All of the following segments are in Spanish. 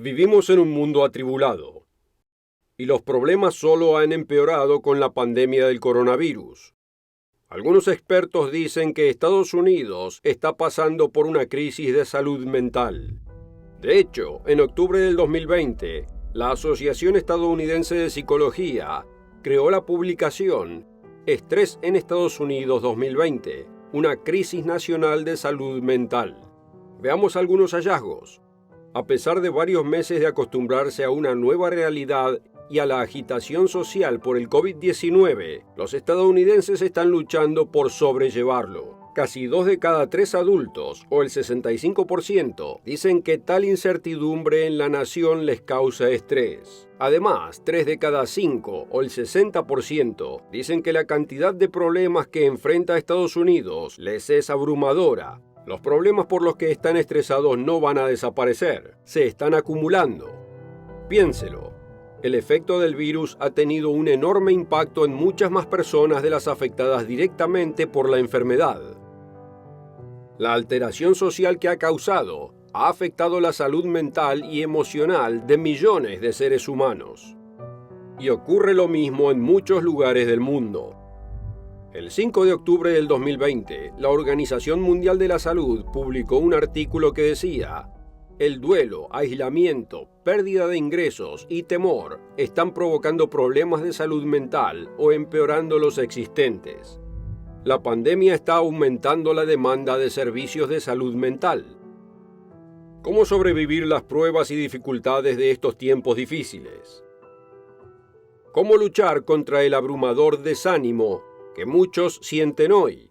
Vivimos en un mundo atribulado, y los problemas solo han empeorado con la pandemia del coronavirus. Algunos expertos dicen que Estados Unidos está pasando por una crisis de salud mental. De hecho, en octubre del 2020, la Asociación Estadounidense de Psicología creó la publicación Estrés en Estados Unidos 2020, una crisis nacional de salud mental. Veamos algunos hallazgos. A pesar de varios meses de acostumbrarse a una nueva realidad y a la agitación social por el COVID-19, los estadounidenses están luchando por sobrellevarlo. Casi 2 de cada 3 adultos, o el 65%, dicen que tal incertidumbre en la nación les causa estrés. Además, 3 de cada 5, o el 60%, dicen que la cantidad de problemas que enfrenta Estados Unidos les es abrumadora. Los problemas por los que están estresados no van a desaparecer, se están acumulando. Piénselo. El efecto del virus ha tenido un enorme impacto en muchas más personas de las afectadas directamente por la enfermedad. La alteración social que ha causado ha afectado la salud mental y emocional de millones de seres humanos. Y ocurre lo mismo en muchos lugares del mundo. El 5 de octubre del 2020, la Organización Mundial de la Salud publicó un artículo que decía: el duelo, aislamiento, pérdida de ingresos y temor están provocando problemas de salud mental o empeorando los existentes. La pandemia está aumentando la demanda de servicios de salud mental. ¿Cómo sobrevivir las pruebas y dificultades de estos tiempos difíciles? ¿Cómo luchar contra el abrumador desánimo que muchos sienten hoy?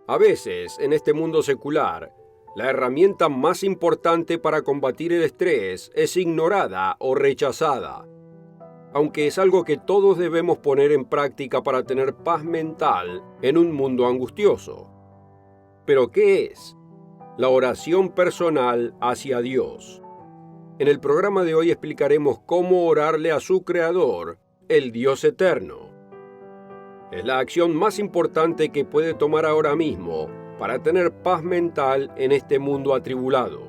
A veces, en este mundo secular, la herramienta más importante para combatir el estrés es ignorada o rechazada, aunque es algo que todos debemos poner en práctica para tener paz mental en un mundo angustioso. ¿Pero qué es? La oración personal hacia Dios. En el programa de hoy explicaremos cómo orarle a su Creador, el Dios eterno. Es la acción más importante que puede tomar ahora mismo para tener paz mental en este mundo atribulado.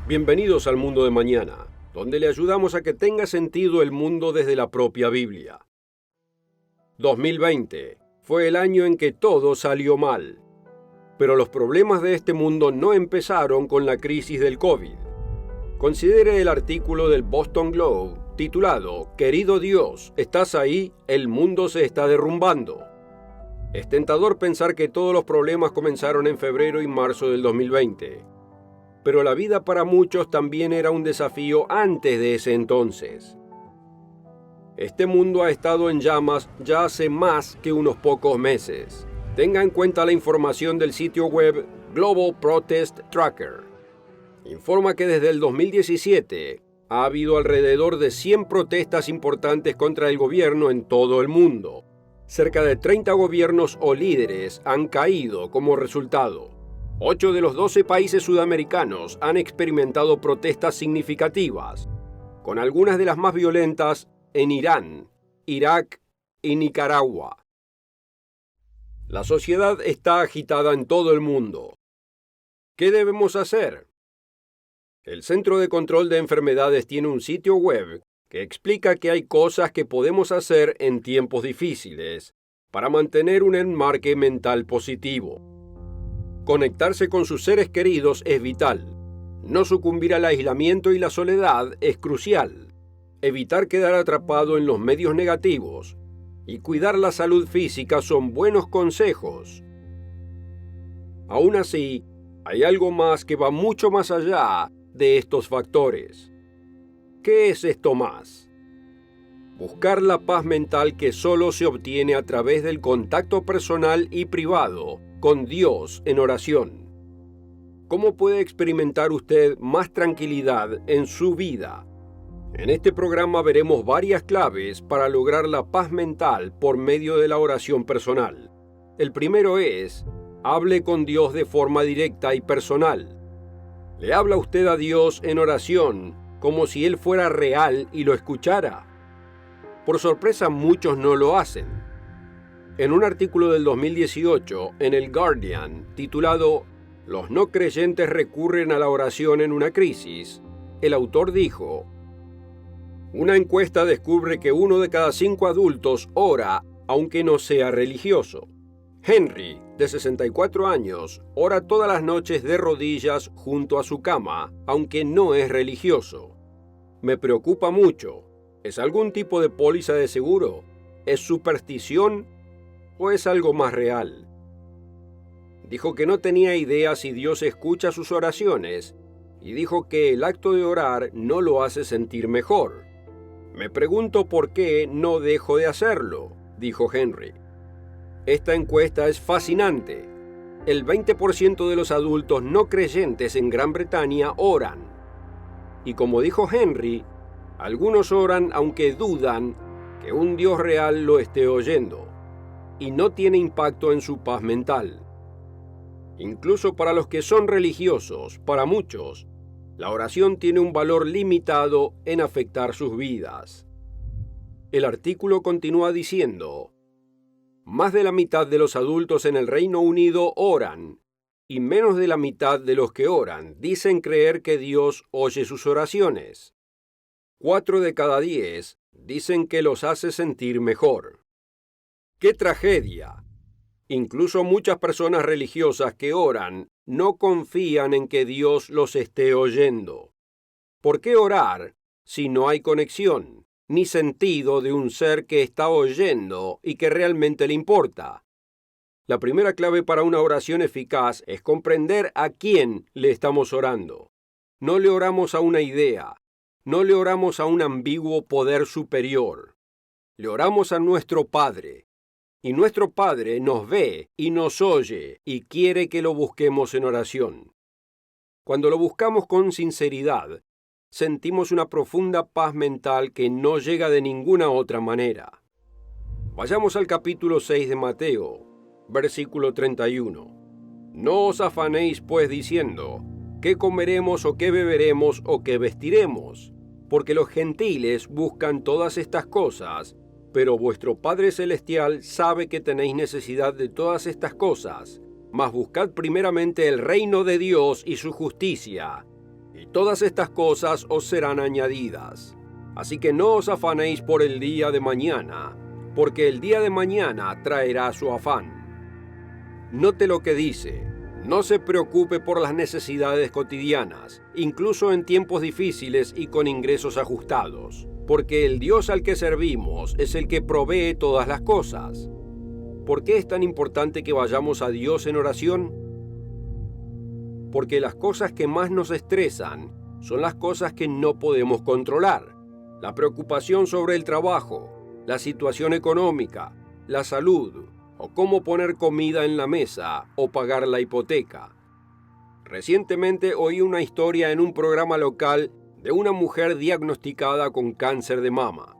Bienvenidos al Mundo de Mañana, donde le ayudamos a que tenga sentido el mundo desde la propia Biblia. 2020 fue el año en que todo salió mal, pero los problemas de este mundo no empezaron con la crisis del COVID. Considere el artículo del Boston Globe titulado «Querido Dios, ¿estás ahí? El mundo se está derrumbando». Es tentador pensar que todos los problemas comenzaron en febrero y marzo del 2020. Pero la vida para muchos también era un desafío antes de ese entonces. Este mundo ha estado en llamas ya hace más que unos pocos meses. Tenga en cuenta la información del sitio web Global Protest Tracker. Informa que desde el 2017 ha habido alrededor de 100 protestas importantes contra el gobierno en todo el mundo. Cerca de 30 gobiernos o líderes han caído como resultado. 8 de los 12 países sudamericanos han experimentado protestas significativas, con algunas de las más violentas en Irán, Irak y Nicaragua. La sociedad está agitada en todo el mundo. ¿Qué debemos hacer? El Centro de Control de Enfermedades tiene un sitio web que explica que hay cosas que podemos hacer en tiempos difíciles para mantener un enmarque mental positivo. Conectarse con sus seres queridos es vital. No sucumbir al aislamiento y la soledad es crucial. Evitar quedar atrapado en los medios negativos y cuidar la salud física son buenos consejos. Aún así, hay algo más que va mucho más allá de estos factores. ¿Qué es esto más? Buscar la paz mental que solo se obtiene a través del contacto personal y privado con Dios en oración. ¿Cómo puede experimentar usted más tranquilidad en su vida? En este programa veremos varias claves para lograr la paz mental por medio de la oración personal. El primero es: hable con Dios de forma directa y personal. ¿Le habla usted a Dios en oración como si Él fuera real y lo escuchara? Por sorpresa, muchos no lo hacen. En un artículo del 2018 en el Guardian, titulado "Los no creyentes recurren a la oración en una crisis", el autor dijo: una encuesta descubre que 1 de cada 5 adultos ora aunque no sea religioso. Henry, de 64 años, ora todas las noches de rodillas junto a su cama, aunque no es religioso. Me preocupa mucho. ¿Es algún tipo de póliza de seguro? ¿Es superstición? ¿O es algo más real? Dijo que no tenía idea si Dios escucha sus oraciones y dijo que el acto de orar no lo hace sentir mejor. Me pregunto por qué no dejo de hacerlo, dijo Henry. Esta encuesta es fascinante. El 20% de los adultos no creyentes en Gran Bretaña oran. Y como dijo Henry, algunos oran aunque dudan que un Dios real lo esté oyendo, y no tiene impacto en su paz mental. Incluso para los que son religiosos, para muchos, la oración tiene un valor limitado en afectar sus vidas. El artículo continúa diciendo: más de la mitad de los adultos en el Reino Unido oran, y menos de la mitad de los que oran dicen creer que Dios oye sus oraciones. 4 de cada 10 dicen que los hace sentir mejor. ¡Qué tragedia! Incluso muchas personas religiosas que oran no confían en que Dios los esté oyendo. ¿Por qué orar si no hay conexión ni sentido de un ser que está oyendo y que realmente le importa? La primera clave para una oración eficaz es comprender a quién le estamos orando. No le oramos a una idea, no le oramos a un ambiguo poder superior. Le oramos a nuestro Padre. Y nuestro Padre nos ve y nos oye y quiere que lo busquemos en oración. Cuando lo buscamos con sinceridad, sentimos una profunda paz mental que no llega de ninguna otra manera. Vayamos al capítulo 6 de Mateo, versículo 31. No os afanéis pues diciendo, ¿qué comeremos o qué beberemos o qué vestiremos? Porque los gentiles buscan todas estas cosas, pero vuestro Padre Celestial sabe que tenéis necesidad de todas estas cosas. Mas buscad primeramente el reino de Dios y su justicia, y todas estas cosas os serán añadidas. Así que no os afanéis por el día de mañana, porque el día de mañana traerá su afán. Note lo que dice: no se preocupe por las necesidades cotidianas, incluso en tiempos difíciles y con ingresos ajustados. Porque el Dios al que servimos es el que provee todas las cosas. ¿Por qué es tan importante que vayamos a Dios en oración? Porque las cosas que más nos estresan son las cosas que no podemos controlar. La preocupación sobre el trabajo, la situación económica, la salud, o cómo poner comida en la mesa o pagar la hipoteca. Recientemente oí una historia en un programa local de una mujer diagnosticada con cáncer de mama.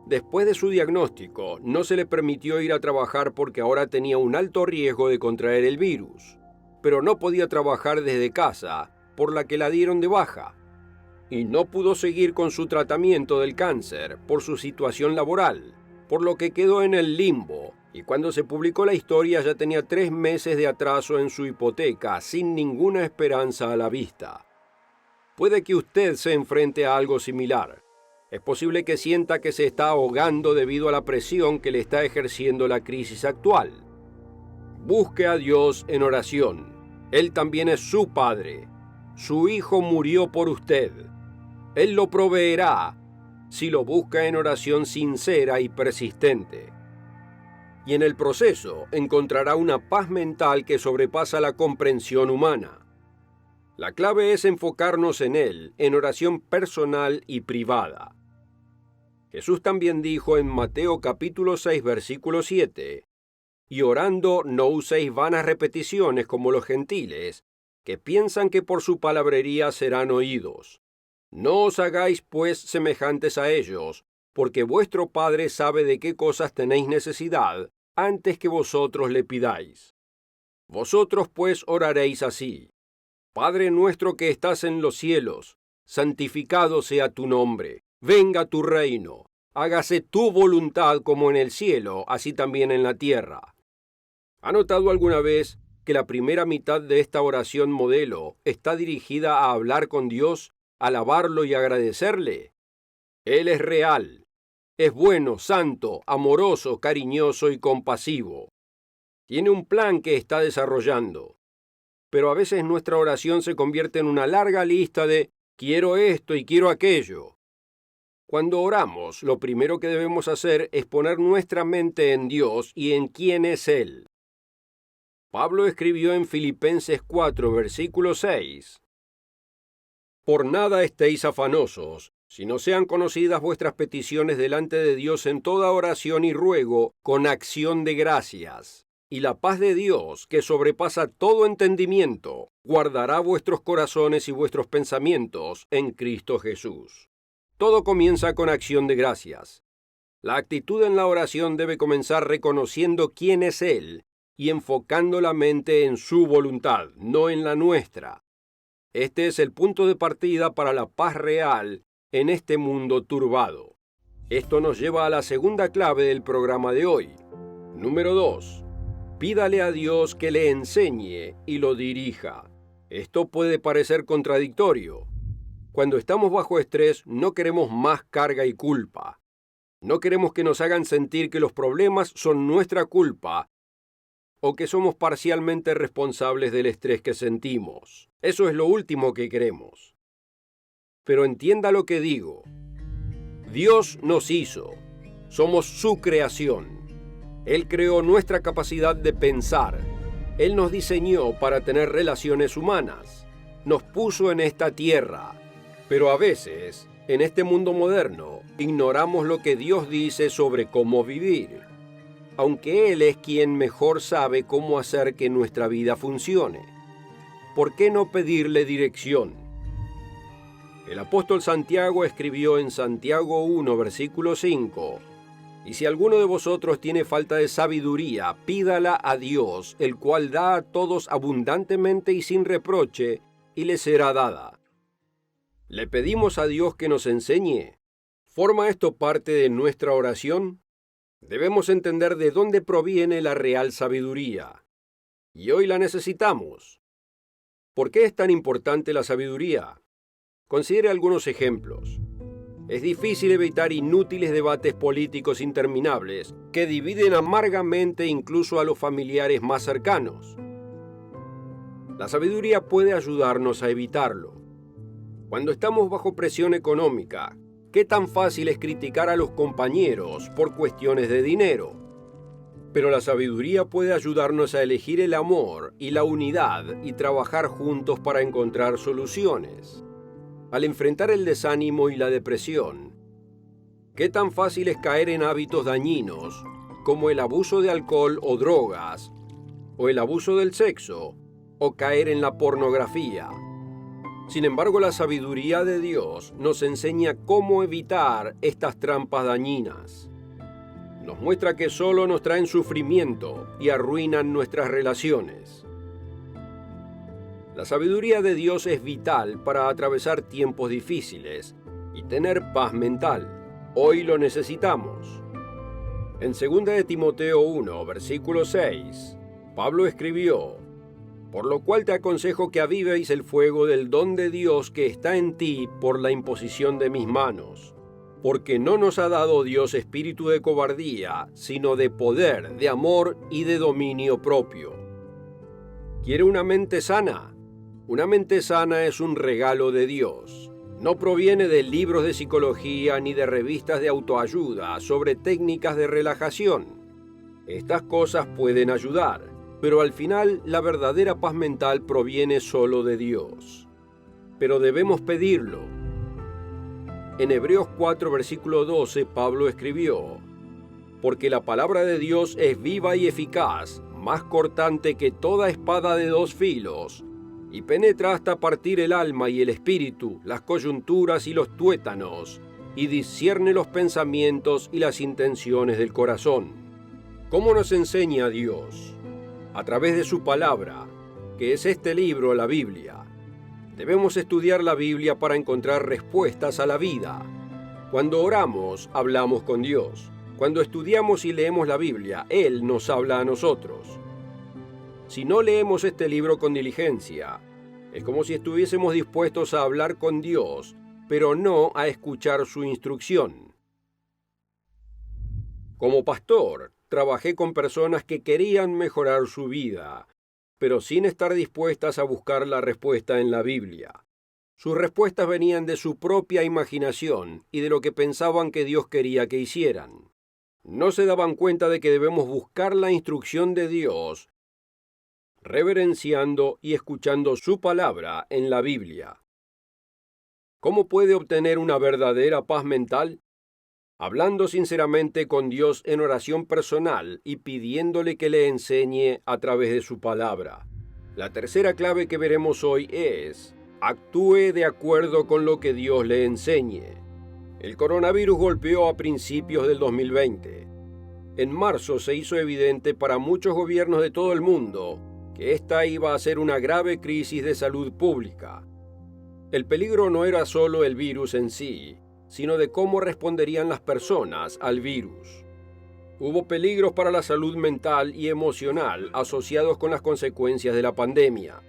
Después de su diagnóstico, no se le permitió ir a trabajar porque ahora tenía un alto riesgo de contraer el virus, pero no podía trabajar desde casa, por la que la dieron de baja, y no pudo seguir con su tratamiento del cáncer por su situación laboral, por lo que quedó en el limbo, y cuando se publicó la historia ya tenía 3 meses de atraso en su hipoteca sin ninguna esperanza a la vista. Puede que usted se enfrente a algo similar. Es posible que sienta que se está ahogando debido a la presión que le está ejerciendo la crisis actual. Busque a Dios en oración. Él también es su Padre. Su Hijo murió por usted. Él lo proveerá si lo busca en oración sincera y persistente. Y en el proceso encontrará una paz mental que sobrepasa la comprensión humana. La clave es enfocarnos en Él, en oración personal y privada. Jesús también dijo en Mateo capítulo 6, versículo 7, y orando no uséis vanas repeticiones como los gentiles, que piensan que por su palabrería serán oídos. No os hagáis pues semejantes a ellos, porque vuestro Padre sabe de qué cosas tenéis necesidad antes que vosotros le pidáis. Vosotros pues oraréis así: Padre nuestro que estás en los cielos, santificado sea tu nombre, venga tu reino, hágase tu voluntad como en el cielo, así también en la tierra. ¿Ha notado alguna vez que la primera mitad de esta oración modelo está dirigida a hablar con Dios, alabarlo y agradecerle? Él es real, es bueno, santo, amoroso, cariñoso y compasivo. Tiene un plan que está desarrollando. Pero a veces nuestra oración se convierte en una larga lista de quiero esto y quiero aquello. Cuando oramos, lo primero que debemos hacer es poner nuestra mente en Dios y en quién es Él. Pablo escribió en Filipenses 4, versículo 6: Por nada estéis afanosos, sino sean conocidas vuestras peticiones delante de Dios en toda oración y ruego, con acción de gracias. Y la paz de Dios, que sobrepasa todo entendimiento, guardará vuestros corazones y vuestros pensamientos en Cristo Jesús. Todo comienza con acción de gracias. La actitud en la oración debe comenzar reconociendo quién es Él y enfocando la mente en su voluntad, no en la nuestra. Este es el punto de partida para la paz real en este mundo turbado. Esto nos lleva a la segunda clave del programa de hoy. Número 2. Pídale a Dios que le enseñe y lo dirija. Esto puede parecer contradictorio. Cuando estamos bajo estrés, no queremos más carga y culpa. No queremos que nos hagan sentir que los problemas son nuestra culpa o que somos parcialmente responsables del estrés que sentimos. Eso es lo último que queremos. Pero entienda lo que digo. Dios nos hizo. Somos su creación. Él creó nuestra capacidad de pensar. Él nos diseñó para tener relaciones humanas. Nos puso en esta tierra. Pero a veces, en este mundo moderno, ignoramos lo que Dios dice sobre cómo vivir, aunque Él es quien mejor sabe cómo hacer que nuestra vida funcione. ¿Por qué no pedirle dirección? El apóstol Santiago escribió en Santiago 1, versículo 5: Y si alguno de vosotros tiene falta de sabiduría, pídala a Dios, el cual da a todos abundantemente y sin reproche, y le será dada. ¿Le pedimos a Dios que nos enseñe? ¿Forma esto parte de nuestra oración? Debemos entender de dónde proviene la real sabiduría. Y hoy la necesitamos. ¿Por qué es tan importante la sabiduría? Considere algunos ejemplos. Es difícil evitar inútiles debates políticos interminables que dividen amargamente incluso a los familiares más cercanos. La sabiduría puede ayudarnos a evitarlo. Cuando estamos bajo presión económica, ¿qué tan fácil es criticar a los compañeros por cuestiones de dinero? Pero la sabiduría puede ayudarnos a elegir el amor y la unidad y trabajar juntos para encontrar soluciones. Al enfrentar el desánimo y la depresión, ¿qué tan fácil es caer en hábitos dañinos como el abuso de alcohol o drogas, o el abuso del sexo, o caer en la pornografía? Sin embargo, la sabiduría de Dios nos enseña cómo evitar estas trampas dañinas. Nos muestra que solo nos traen sufrimiento y arruinan nuestras relaciones. La sabiduría de Dios es vital para atravesar tiempos difíciles y tener paz mental. Hoy lo necesitamos. En 2 de Timoteo 1, versículo 6, Pablo escribió: Por lo cual te aconsejo que avivéis el fuego del don de Dios que está en ti por la imposición de mis manos. Porque no nos ha dado Dios espíritu de cobardía, sino de poder, de amor y de dominio propio. ¿Quiere una mente sana? Una mente sana es un regalo de Dios. No proviene de libros de psicología ni de revistas de autoayuda sobre técnicas de relajación. Estas cosas pueden ayudar, pero al final la verdadera paz mental proviene solo de Dios. Pero debemos pedirlo. En Hebreos 4, versículo 12, Pablo escribió: Porque la palabra de Dios es viva y eficaz, más cortante que toda espada de dos filos, y penetra hasta partir el alma y el espíritu, las coyunturas y los tuétanos, y discierne los pensamientos y las intenciones del corazón. ¿Cómo nos enseña Dios? A través de su palabra, que es este libro, la Biblia. Debemos estudiar la Biblia para encontrar respuestas a la vida. Cuando oramos, hablamos con Dios. Cuando estudiamos y leemos la Biblia, Él nos habla a nosotros. Si no leemos este libro con diligencia, es como si estuviésemos dispuestos a hablar con Dios, pero no a escuchar su instrucción. Como pastor, trabajé con personas que querían mejorar su vida, pero sin estar dispuestas a buscar la respuesta en la Biblia. Sus respuestas venían de su propia imaginación y de lo que pensaban que Dios quería que hicieran. No se daban cuenta de que debemos buscar la instrucción de Dios, reverenciando y escuchando su palabra en la Biblia. ¿Cómo puede obtener una verdadera paz mental? Hablando sinceramente con Dios en oración personal y pidiéndole que le enseñe a través de su palabra. La tercera clave que veremos hoy es: actúe de acuerdo con lo que Dios le enseñe. El coronavirus golpeó a principios del 2020. En marzo se hizo evidente para muchos gobiernos de todo el mundo que esta iba a ser una grave crisis de salud pública. El peligro no era solo el virus en sí, sino de cómo responderían las personas al virus. Hubo peligros para la salud mental y emocional asociados con las consecuencias de la pandemia.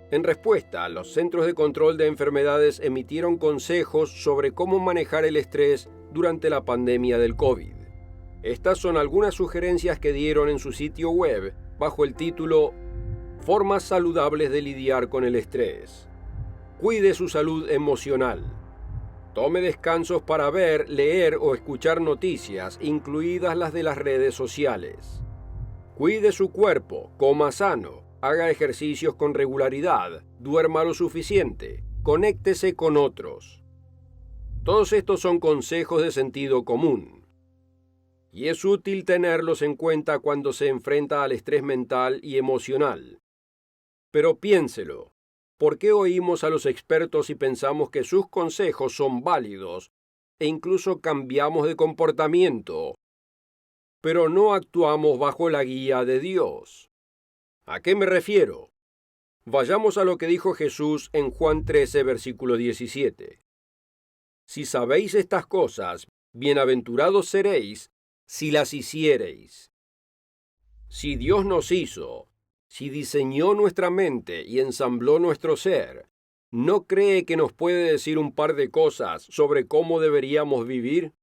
En respuesta, los Centros de Control de Enfermedades emitieron consejos sobre cómo manejar el estrés durante la pandemia del COVID. Estas son algunas sugerencias que dieron en su sitio web bajo el título Formas saludables de lidiar con el estrés. Cuide su salud emocional. Tome descansos para ver, leer o escuchar noticias, incluidas las de las redes sociales. Cuide su cuerpo, coma sano, haga ejercicios con regularidad, duerma lo suficiente, conéctese con otros. Todos estos son consejos de sentido común. Y es útil tenerlos en cuenta cuando se enfrenta al estrés mental y emocional. Pero piénselo. ¿Por qué oímos a los expertos y pensamos que sus consejos son válidos e incluso cambiamos de comportamiento, pero no actuamos bajo la guía de Dios? ¿A qué me refiero? Vayamos a lo que dijo Jesús en Juan 13, versículo 17. Si sabéis estas cosas, bienaventurados seréis si las hiciereis. Si Dios nos hizo, si diseñó nuestra mente y ensambló nuestro ser, ¿no cree que nos puede decir un par de cosas sobre cómo deberíamos vivir?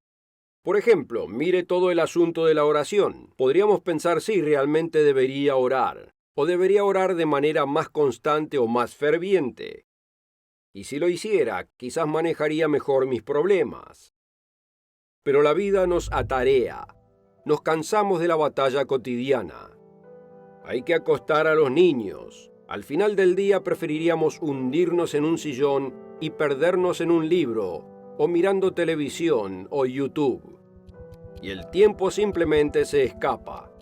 Por ejemplo, mire todo el asunto de la oración. Podríamos pensar si realmente debería orar, o debería orar de manera más constante o más ferviente. Y si lo hiciera, quizás manejaría mejor mis problemas. Pero la vida nos atarea. Nos cansamos de la batalla cotidiana. Hay que acostar a los niños. Al final del día preferiríamos hundirnos en un sillón y perdernos en un libro, o mirando televisión o YouTube. Y el tiempo simplemente se escapa.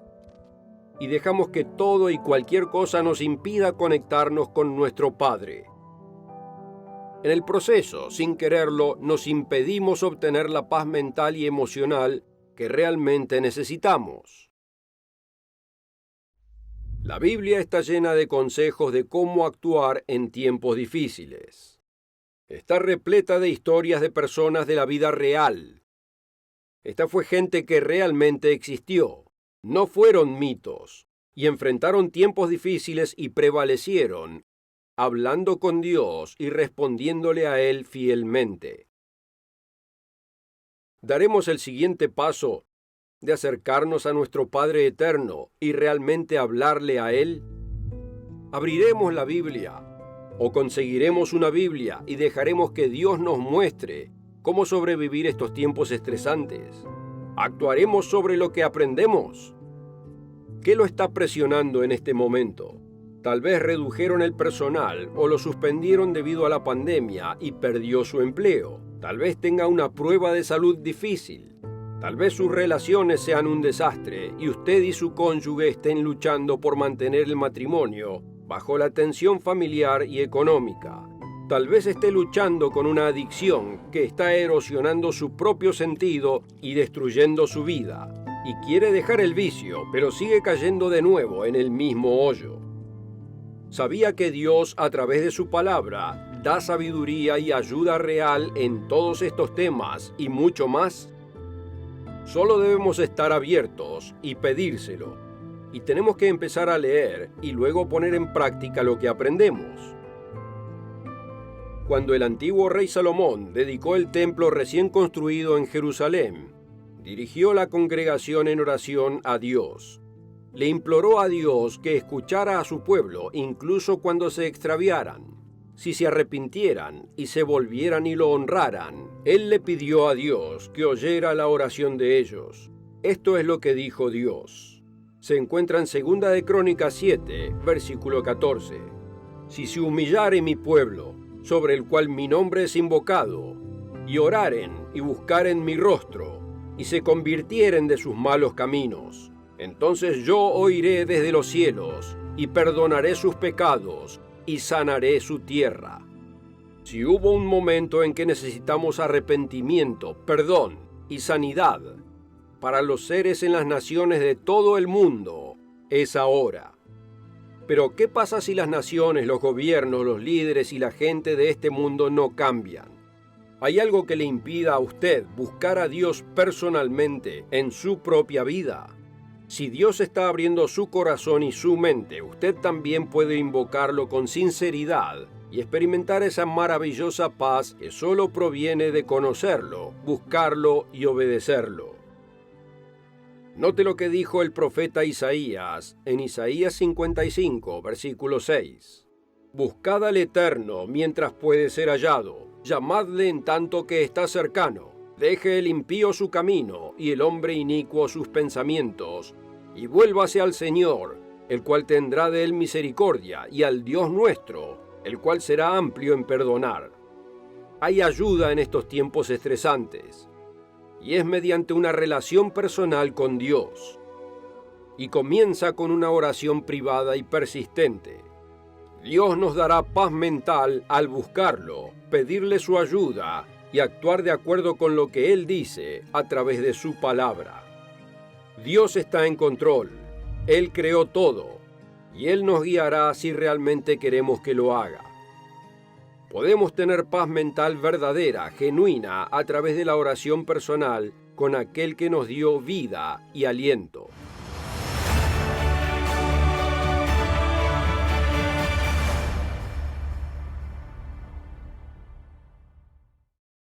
Y dejamos que todo y cualquier cosa nos impida conectarnos con nuestro Padre. En el proceso, sin quererlo, nos impedimos obtener la paz mental y emocional que realmente necesitamos. La Biblia está llena de consejos de cómo actuar en tiempos difíciles. Está repleta de historias de personas de la vida real. Esta fue gente que realmente existió, no fueron mitos, y enfrentaron tiempos difíciles y prevalecieron, hablando con Dios y respondiéndole a Él fielmente. Daremos el siguiente paso de acercarnos a nuestro Padre Eterno y realmente hablarle a Él. Abriremos la Biblia o conseguiremos una Biblia y dejaremos que Dios nos muestre cómo sobrevivir estos tiempos estresantes. ¿Actuaremos sobre lo que aprendemos? ¿Qué lo está presionando en este momento? Tal vez redujeron el personal o lo suspendieron debido a la pandemia y perdió su empleo. Tal vez tenga una prueba de salud difícil. Tal vez sus relaciones sean un desastre y usted y su cónyuge estén luchando por mantener el matrimonio bajo la tensión familiar y económica. Tal vez esté luchando con una adicción que está erosionando su propio sentido y destruyendo su vida. Y quiere dejar el vicio, pero sigue cayendo de nuevo en el mismo hoyo. ¿Sabía que Dios, a través de su palabra, da sabiduría y ayuda real en todos estos temas y mucho más. Solo debemos estar abiertos y pedírselo. Y tenemos que empezar a leer y luego poner en práctica lo que aprendemos. Cuando el antiguo rey Salomón dedicó el templo recién construido en Jerusalén, dirigió la congregación en oración a Dios. Le imploró a Dios que escuchara a su pueblo incluso cuando se extraviaran. Si se arrepintieran y se volvieran y lo honraran, Él le pidió a Dios que oyera la oración de ellos. Esto es lo que dijo Dios. Se encuentra en 2 de Crónicas 7, versículo 14. Si se humillare mi pueblo, sobre el cual mi nombre es invocado, y oraren y buscaren mi rostro, y se convirtieren de sus malos caminos, entonces yo oiré desde los cielos, y perdonaré sus pecados, y sanaré su tierra. Si hubo un momento en que necesitamos arrepentimiento, perdón y sanidad para los seres en las naciones de todo el mundo, es ahora. Pero ¿qué pasa si las naciones, los gobiernos, los líderes y la gente de este mundo no cambian? ¿Hay algo que le impida a usted buscar a Dios personalmente en su propia vida? Si Dios está abriendo su corazón y su mente, usted también puede invocarlo con sinceridad y experimentar esa maravillosa paz que solo proviene de conocerlo, buscarlo y obedecerlo. Note lo que dijo el profeta Isaías en Isaías 55, versículo 6. Buscad al Eterno mientras puede ser hallado, llamadle en tanto que está cercano. Deje el impío su camino y el hombre inicuo sus pensamientos, y vuélvase al Señor, el cual tendrá de él misericordia, y al Dios nuestro, el cual será amplio en perdonar. Hay ayuda en estos tiempos estresantes, y es mediante una relación personal con Dios. Y comienza con una oración privada y persistente. Dios nos dará paz mental al buscarlo, pedirle su ayuda y actuar de acuerdo con lo que Él dice a través de su palabra. Dios está en control, Él creó todo, y Él nos guiará si realmente queremos que lo haga. Podemos tener paz mental verdadera, genuina, a través de la oración personal con aquel que nos dio vida y aliento.